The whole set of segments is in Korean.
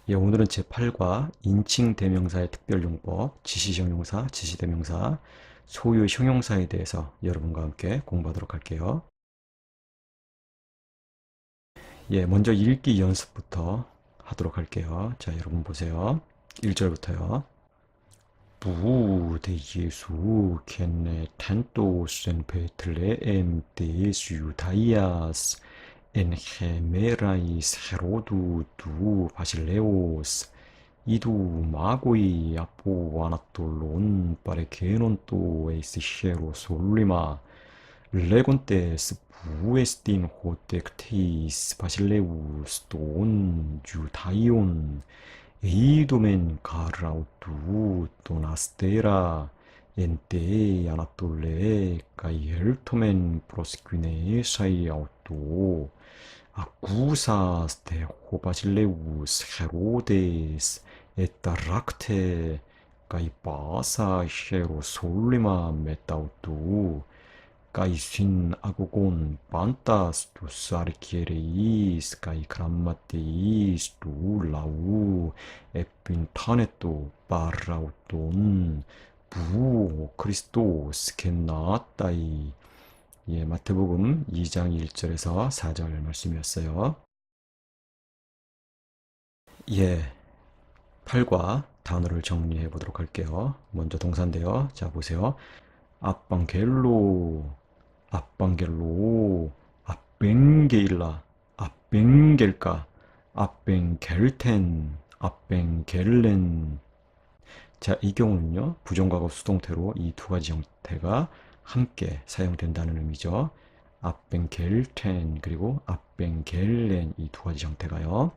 예, 오늘은 제8과 인칭 대명사의 특별용법, 지시형용사, 지시대명사, 소유 형용사에 대해서 여러분과 함께 공부하도록 할게요. 예, 먼저 읽기 연습부터 하도록 할게요. 자, 여러분 보세요. 1절부터요. Bu de Jesu kenne tantos en Bethlehem de Judaias en gemerais Herodu tu Basileus idu magoi apo anatolon parekenon to eisishero solima legontes buestin hotectis Basileus ton Judaion Idomen carautu donastera ente anatole caeltomen prosquine sai auto accusas de Hobasileus Herodes et racte cae pasa Hierosolima metautu cae sin agogon pantas tus archiereis cae grammateis tu lau epintaneto parauton 부 크리스토스 겐나따이. 예, 마태복음 2장 1절에서 4절 말씀이었어요. 예, 8과 단어를 정리해 보도록 할게요. 먼저 동사인데요. 자, 보세요. 아빵겔로, 아빵겔로, 아뱅게일라, 아뱅겔까, 아뱅겔텐, 아뱅겔렌. 자, 이 경우는요, 부정과거 수동태로 이 두 가지 형태가 함께 사용된다는 의미죠. 아뱅겔텐 그리고 아뱅겔렌 이 두 가지 형태가요.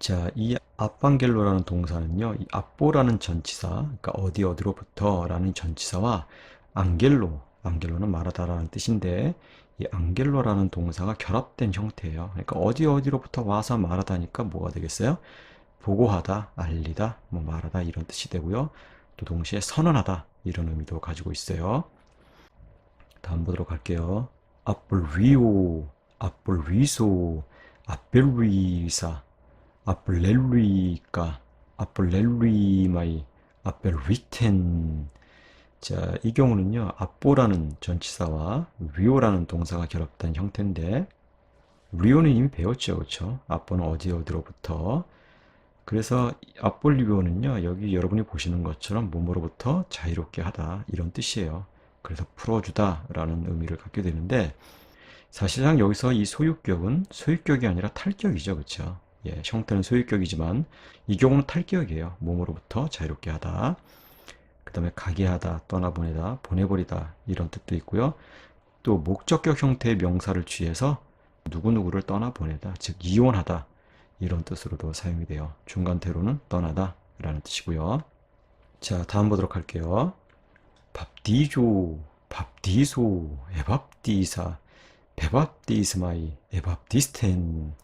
자, 이 아방겔로라는 동사는요, 이 아뽀라는 전치사, 그러니까 어디로부터라는 전치사와 안겔로는 말하다라는 뜻인데, 이 안겔로라는 동사가 결합된 형태예요. 그러니까 어디로부터 와서 말하다니까 뭐가 되겠어요? 보고하다, 알리다, 뭐 말하다 이런 뜻이 되고요. 또 동시에 선언하다 이런 의미도 가지고 있어요. 다음 보도록 할게요. 아뿔위오, 아뿔위소, 아벨위사, 아플렐리까, 아플렐리마이, 아펠리텐. 자, 이 경우는요, 아뽀라는 전치사와 리오라는 동사가 결합된 형태인데, 리오는 이미 배웠죠, 그렇죠? 아뽀는 어디로부터. 그래서 아폴리오는요, 여기 여러분이 보시는 것처럼 몸으로부터 자유롭게 하다 이런 뜻이에요. 그래서 풀어주다라는 의미를 갖게 되는데, 사실상 여기서 이 소유격은 소유격이 아니라 탈격이죠, 그렇죠? 예, 형태는 소유격이지만 이 경우는 탈격이에요. 몸으로부터 자유롭게 하다. 그 다음에 가게 하다, 떠나보내다, 보내버리다 이런 뜻도 있고요. 또 목적격 형태의 명사를 취해서 누구누구를 떠나보내다, 즉 이혼하다 이런 뜻으로도 사용이 돼요. 중간태로는 떠나다 라는 뜻이고요. 자, 다음 보도록 할게요. 밥디조, 밥디소, 에밥디사, 베밥디스마이, 에밥디스텐.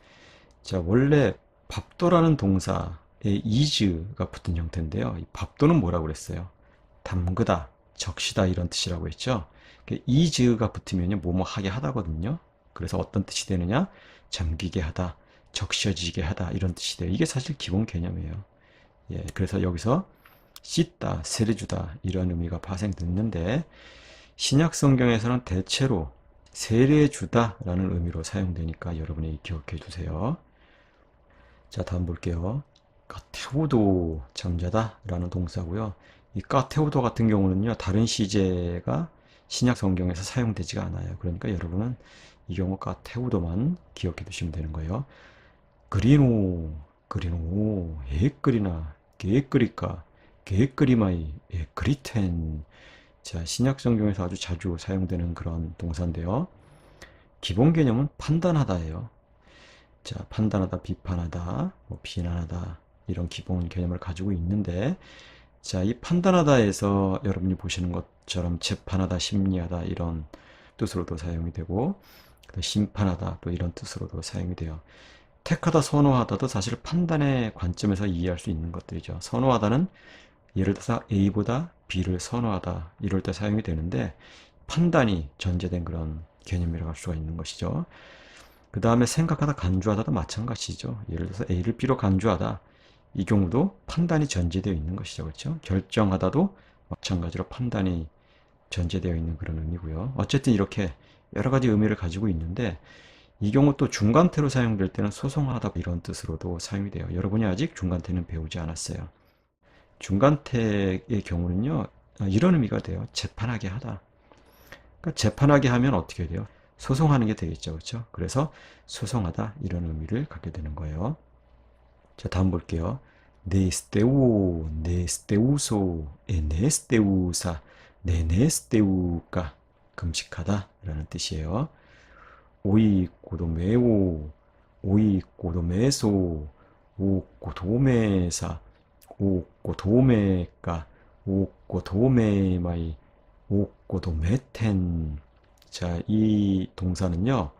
자, 원래 밥도라는 동사에 is가 붙은 형태인데요. 이 밥도는 뭐라고 그랬어요? 담그다, 적시다 이런 뜻이라고 했죠. is가 붙으면요, 뭐뭐 하게 하다거든요. 그래서 어떤 뜻이 되느냐? 잠기게 하다, 적셔지게 하다 이런 뜻이 돼요. 이게 사실 기본 개념이에요. 예, 그래서 여기서 씻다, 세례주다 이런 의미가 파생됐는데 신약 성경에서는 대체로 세례주다라는 의미로 사용되니까 여러분이 기억해 두세요. 자, 다음 볼게요. 까테오도 잠자다라는 동사고요. 이 까테오도 같은 경우는요, 다른 시제가 신약 성경에서 사용되지가 않아요. 그러니까 여러분은 이 경우 까테오도만 기억해 두시면 되는 거예요. 그리노, 그리노, 에끄리나, 게끄리까, 게끄리마이, 에끄리텐. 자, 신약 성경에서 아주 자주 사용되는 그런 동사인데요. 기본 개념은 판단하다예요. 자, 판단하다, 비판하다, 뭐 비난하다 이런 기본 개념을 가지고 있는데, 자, 이 판단하다에서 여러분이 보시는 것처럼 재판하다, 심리하다 이런 뜻으로도 사용이 되고, 심판하다 또 이런 뜻으로도 사용이 돼요. 택하다, 선호하다도 사실 판단의 관점에서 이해할 수 있는 것들이죠. 선호하다는 예를 들어서 A보다 B를 선호하다 이럴 때 사용이 되는데 판단이 전제된 그런 개념이라고 할 수가 있는 것이죠. 그 다음에 생각하다 간주하다도 마찬가지죠. 예를 들어서 A를 B로 간주하다. 이 경우도 판단이 전제되어 있는 것이죠. 그렇죠? 결정하다도 마찬가지로 판단이 전제되어 있는 그런 의미고요. 어쨌든 이렇게 여러 가지 의미를 가지고 있는데 이 경우 또 중간태로 사용될 때는 소송하다 이런 뜻으로도 사용이 돼요. 여러분이 아직 중간태는 배우지 않았어요. 중간태의 경우는요, 이런 의미가 돼요. 재판하게 하다. 그러니까 재판하게 하면 어떻게 돼요? 소송하는 게 되겠죠. 그렇죠? 그래서 소송하다 이런 의미를 갖게 되는 거예요. 자, 다음 볼게요. 네스테우, 네스테우소, 에네스테우사, 네네스테우가 금식하다 라는 뜻이에요. 오이 고도메오, 오이 고도메소, 오 고도메사, 오 고도메까, 오 고도메마이, 오 고도메텐. 자, 이 동사는요,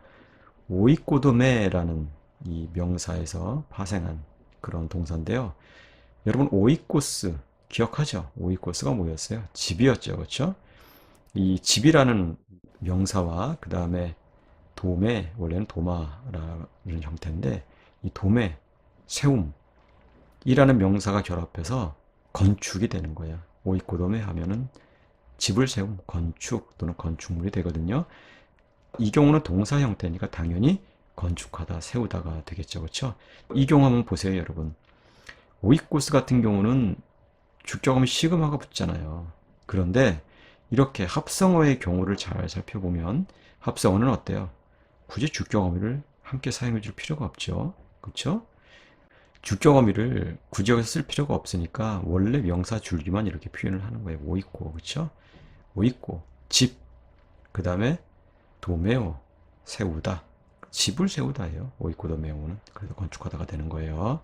오이꼬도메라는 이 명사에서 파생한 그런 동사인데요. 여러분, 오이코스 기억하죠? 오이코스가 뭐였어요? 집이었죠. 그렇죠? 이 집이라는 명사와 그 다음에 도매, 원래는 도마라는 형태인데 이 도매, 세움이라는 명사가 결합해서 건축이 되는 거예요. 오이코도메 하면은 집을 세움, 건축 또는 건축물이 되거든요. 이 경우는 동사 형태니까 당연히 건축하다, 세우다가 되겠죠. 그렇죠? 이 경우 한번 보세요, 여러분. 오이코스 같은 경우는 주격어면 시그마가 붙잖아요. 그런데 이렇게 합성어의 경우를 잘 살펴보면 합성어는 어때요? 굳이 주격어미를 함께 사용해 줄 필요가 없죠. 그렇죠? 주격어미를 굳이 여기서 쓸 필요가 없으니까 원래 명사 줄기만 이렇게 표현을 하는 거예요. 오이코, 그렇죠? 오이코, 집, 그 다음에 도메오, 세우다. 집을 세우다예요. 오이코 도메오는. 그래서 건축하다가 되는 거예요.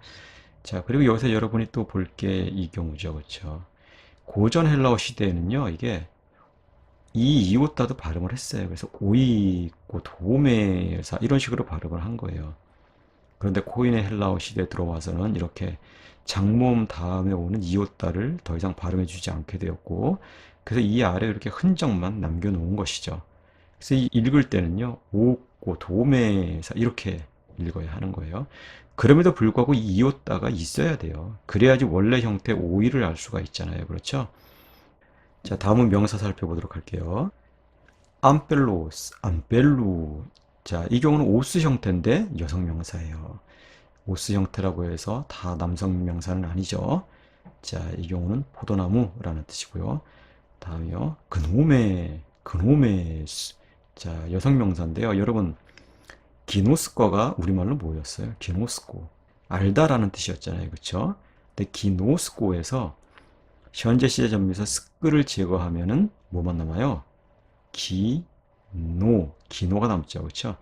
자, 그리고 여기서 여러분이 또 볼 게 이 경우죠. 그렇죠? 고전 헬라어 시대에는요, 이게 이 이오따도 발음을 했어요. 그래서 오이고 도메사 이런 식으로 발음을 한 거예요. 그런데 코인의 헬라어 시대에 들어와서는 이렇게 장모음 다음에 오는 이오따를 더 이상 발음해 주지 않게 되었고, 그래서 이 아래 이렇게 흔적만 남겨놓은 것이죠. 그래서 읽을 때는요, 오고 도메사 이렇게 읽어야 하는 거예요. 그럼에도 불구하고 이 이오따가 있어야 돼요. 그래야지 원래 형태 오이를 알 수가 있잖아요. 그렇죠? 자, 다음은 명사 살펴보도록 할게요. 암펠로스, 암펠루. 자, 이 경우는 오스 형태인데 여성 명사예요. 오스 형태라고 해서 다 남성 명사는 아니죠. 자, 이 경우는 포도나무라는 뜻이고요. 다음이요. 그노메, 그노메스. 자, 여성 명사인데요. 여러분, 기노스과가 우리말로 뭐였어요? 기노스코. 알다라는 뜻이었잖아요. 그쵸? 근데 기노스코에서 현재 시제 전미에서 스크를 제거하면은 뭐만 남아요? 기노가 남죠. 그렇죠?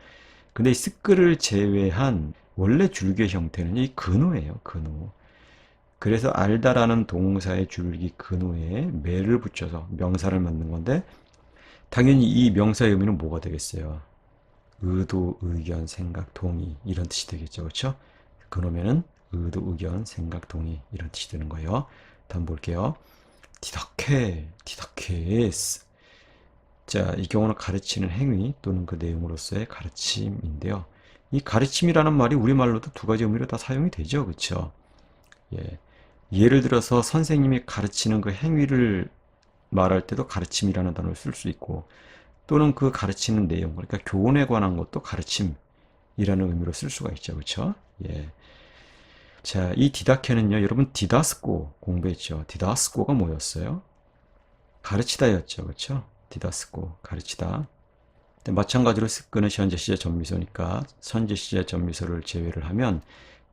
근데 이 스크를 제외한 원래 줄기의 형태는 이 근호예요. 근호. 그래서 알다라는 동사의 줄기 근호에 매를 붙여서 명사를 만든 건데 당연히 이 명사의 의미는 뭐가 되겠어요? 의도, 의견, 생각, 동의 이런 뜻이 되겠죠. 그렇죠? 그러면은 의도, 의견, 생각, 동의 이런 뜻이 되는 거예요. 다음 볼게요. 디다케스. 자, 이 경우는 가르치는 행위 또는 그 내용으로서의 가르침인데요. 이 가르침이라는 말이 우리말로도 두 가지 의미로 다 사용이 되죠. 그렇죠? 예. 예를 들어서 선생님이 가르치는 그 행위를 말할 때도 가르침이라는 단어를 쓸 수 있고 또는 그 가르치는 내용, 그러니까 교훈에 관한 것도 가르침이라는 의미로 쓸 수가 있죠. 그렇죠? 예. 자, 이 디다케는요, 여러분 디다스코 공부했죠. 디다스코가 뭐였어요? 가르치다였죠. 그렇죠? 디다스코, 가르치다. 마찬가지로 스크는 현재 시제 전미소니까 현재 시제 전미소를 제외를 하면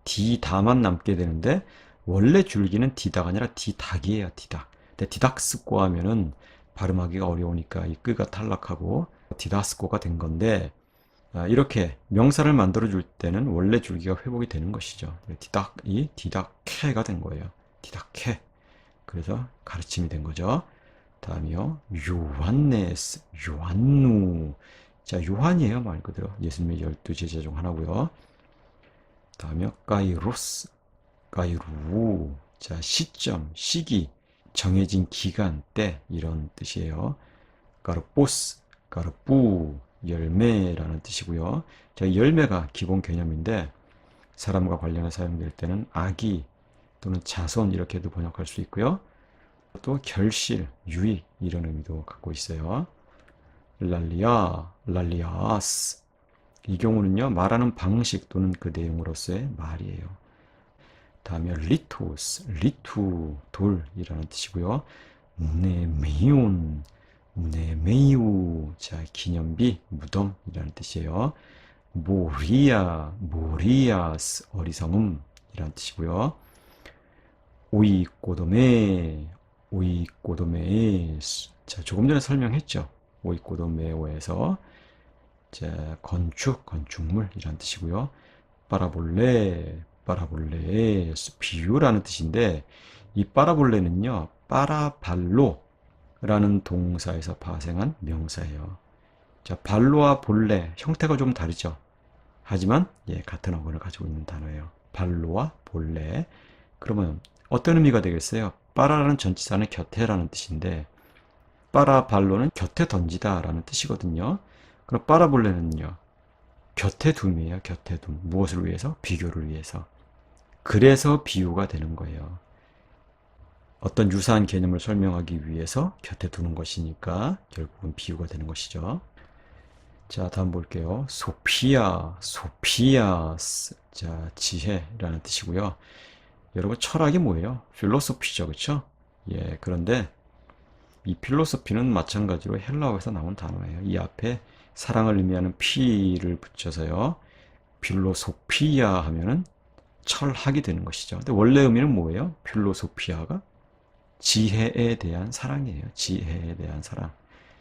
디다만 남게 되는데 원래 줄기는 디다가 아니라 디닥이에요. 디닥. 근데 디닥스코 하면은 발음하기가 어려우니까 이 끄가 탈락하고 디다스코가 된 건데 이렇게 명사를 만들어 줄 때는 원래 줄기가 회복이 되는 것이죠. 디닥이 디닥케가 된 거예요. 디닥케. 그래서 가르침이 된 거죠. 다음이요. 요한네스, 요한누. 자, 요한이에요. 말 그대로. 예수님의 12제자 중 하나고요. 다음이요. 까이로스, 까이루. 자, 시점, 시기, 정해진 기간, 때 이런 뜻이에요. 까르포스, 까르뿌. 열매라는 뜻이고요. 자, 열매가 기본 개념인데 사람과 관련해 사용될 때는 아기 또는 자손 이렇게도 번역할 수 있고요. 또 결실, 유익 이런 의미도 갖고 있어요. 랄리아, 랄리아스. 이 경우는요, 말하는 방식 또는 그 내용으로서의 말이에요. 다음에 리토스, 리투, 돌이라는 뜻이고요. 네메이온, 네메이우, 자, 기념비, 무덤이라는 뜻이에요. 모리아, 모리아스, 어리석음이라는 뜻이고요. 오이꼬도메, 오이꼬도메스. 자, 조금 전에 설명했죠. 오이꼬도메오에서 자, 건축, 건축물이라는 뜻이고요. 파라볼레, 파라볼레스, 비유라는 뜻인데 이 파라볼레는요, 파라발로라는 동사에서 파생한 명사예요. 자, 발로와 볼레 형태가 좀 다르죠. 하지만 같은 어근을 가지고 있는 단어예요. 발로와 볼레. 그러면 어떤 의미가 되겠어요? 빠라라는 전치사는 곁에라는 뜻인데 빠라발로는 곁에 던지다 라는 뜻이거든요. 그럼 빠라볼레는요, 곁에 둠이에요. 곁에 둠. 무엇을 위해서? 비교를 위해서. 그래서 비유가 되는 거예요. 어떤 유사한 개념을 설명하기 위해서 곁에 두는 것이니까 결국은 비유가 되는 것이죠. 자, 다음 볼게요. 소피아, 소피아스. 자, 지혜라는 뜻이고요. 여러분, 철학이 뭐예요? 필로소피죠, 그렇죠? 예, 그런데 이 필로소피는 마찬가지로 헬라어에서 나온 단어예요. 이 앞에 사랑을 의미하는 피를 붙여서요. 필로소피아 하면은 철학이 되는 것이죠. 근데 원래 의미는 뭐예요? 필로소피아가 지혜에 대한 사랑이에요. 지혜에 대한 사랑.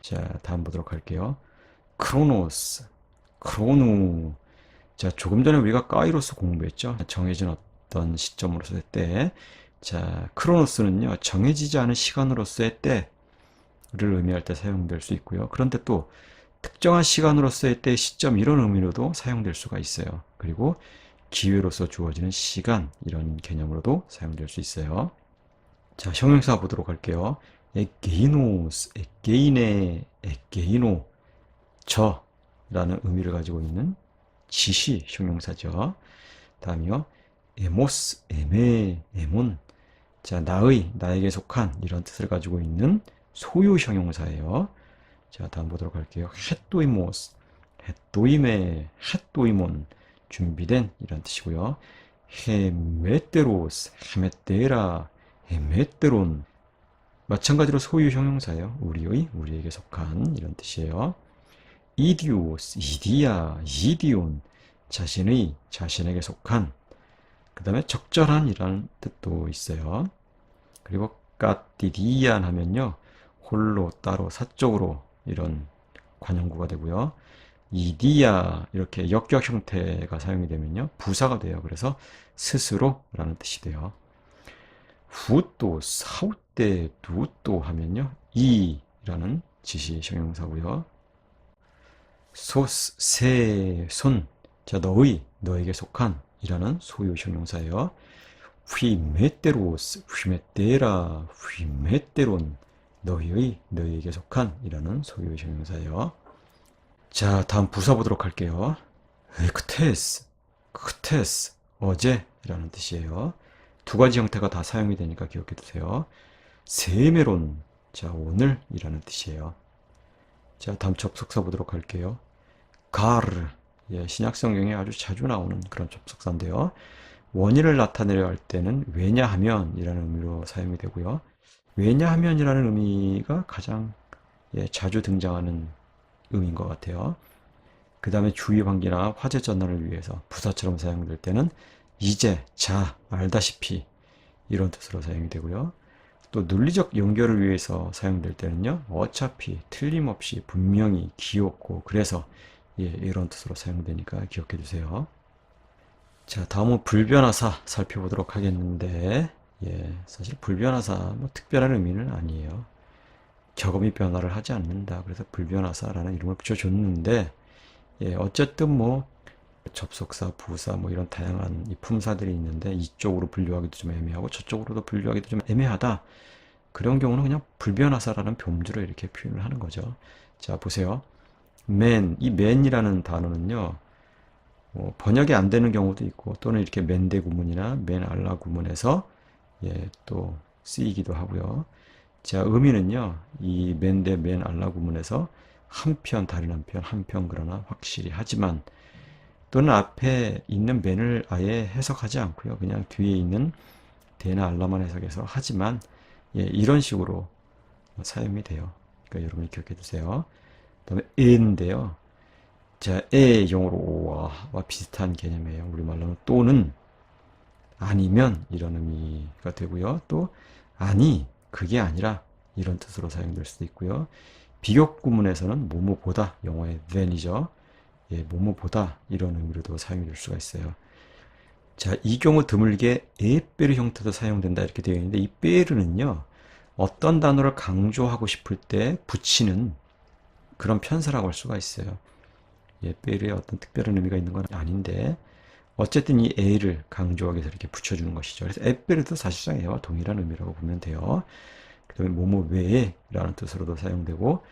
자, 다음 보도록 할게요. 크로노스, 크로누. 자, 조금 전에 우리가 까이로스 공부했죠. 정해진 어떤 시점으로서의 때. 자, 크로노스는요, 정해지지 않은 시간으로서의 때를 의미할 때 사용될 수 있고요. 그런데 또 특정한 시간으로서의 때, 시점 이런 의미로도 사용될 수가 있어요. 그리고 기회로서 주어지는 시간 이런 개념으로도 사용될 수 있어요. 자, 형용사 보도록 할게요. 에게이노스, 에게이네, 에게이노. 저라는 의미를 가지고 있는 지시 형용사죠. 다음이요. 에모스, 에메, 에몬. 자, 나의, 나에게 속한 이런 뜻을 가지고 있는 소유 형용사예요. 자, 다음 보도록 할게요. 헷도이모스, 헷도이메, 헷도이몬. 준비된 이런 뜻이고요. 헤메테로스, 헤메테라, 헤메테론. 마찬가지로 소유 형용사예요. 우리의, 우리에게 속한 이런 뜻이에요. 이디오스, 이디아, 이디온. 자신의, 자신에게 속한. 그 다음에 적절한 이라는 뜻도 있어요. 그리고 까띠디안 하면요, 홀로, 따로, 사적으로 이런 관형구가 되고요. 이디야 이렇게 역격 형태가 사용이 되면요, 부사가 돼요. 그래서 스스로라는 뜻이 돼요. 후또, 사우때, 두또 하면요, 이라는 지시 형용사고요. 소스, 세, 손. 자, 너의, 너에게 속한 이라는 소유 형용사예요. 휘메테로스, 휘메테라, 휘메테론. 너희의, 너희에게 속한 이라는 소유 형용사예요. 자, 다음 부사 보도록 할게요. 크테스, 크테스, 어제라는 뜻이에요. 두 가지 형태가 다 사용이 되니까 기억해 두세요. 세메론, 자, 오늘이라는 뜻이에요. 자, 다음 접속사 보도록 할게요. 가르, 예, 신약 성경에 아주 자주 나오는 그런 접속사인데요. 원인을 나타내려 할 때는 왜냐하면이라는 의미로 사용이 되고요. 왜냐하면이라는 의미가 가장 자주 등장하는 의미인 것 같아요. 그 다음에 주의 환기나 화재 전환을 위해서 부사처럼 사용될 때는 이제, 자, 알다시피 이런 뜻으로 사용이 되고요. 또 논리적 연결을 위해서 사용될 때는요, 어차피, 틀림없이, 분명히, 기었고, 그래서 이런 뜻으로 사용되니까 기억해 주세요. 자, 다음은 불변화사 살펴보도록 하겠는데, 사실 불변화사 뭐 특별한 의미는 아니에요. 격음이 변화를 하지 않는다. 그래서 불변화사라는 이름을 붙여줬는데, 어쨌든 뭐 접속사, 부사 뭐 이런 다양한 이 품사들이 있는데 이쪽으로 분류하기도 좀 애매하고 저쪽으로도 분류하기도 좀 애매하다. 그런 경우는 그냥 불변화사라는 병주로 이렇게 표현을 하는 거죠. 자, 보세요. man, 이 man이라는 단어는요, 번역이 안 되는 경우도 있고, 또는 이렇게 맨대 구문이나 맨 알라 구문에서 예, 또 쓰이기도 하고요. 자, 의미는요, 이 맨대 맨 알라 구문에서 한편, 다른 한편, 한편 그러나 확실히 하지만, 또는 앞에 있는 맨을 아예 해석하지 않고요. 그냥 뒤에 있는 대나 알라만 해석해서 하지만, 예, 이런 식으로 사용이 돼요. 그러니까 여러분이 기억해 두세요. 그다음에 에인데요. 자, 에의 영어로 오와 비슷한 개념이에요. 우리말로는 또는 아니면 이런 의미가 되고요. 또 아니, 그게 아니라 이런 뜻으로 사용될 수도 있고요. 비교 구문에서는 뭐뭐보다, 영어의 than이죠. 예, 뭐뭐보다 이런 의미로도 사용이 될 수가 있어요. 자, 이 경우 드물게 에페르 형태도 사용된다 이렇게 되어 있는데 이 페르는요. 어떤 단어를 강조하고 싶을 때 붙이는 그런 편사라고 할 수가 있어요. 예, 페르에 어떤 특별한 의미가 있는 건 아닌데 어쨌든 이 에를 강조하기 위해서 이렇게 붙여주는 것이죠. 그래서 에페르도 사실상 에와 동일한 의미라고 보면 돼요. 그 다음에 뭐뭐 외에 라는 뜻으로도 사용되고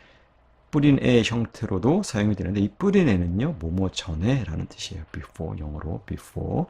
뿌린 의 형태로도 사용이 되는데 이 뿌린 애는요 뭐뭐 전에 라는 뜻이에요. before, 영어로 before.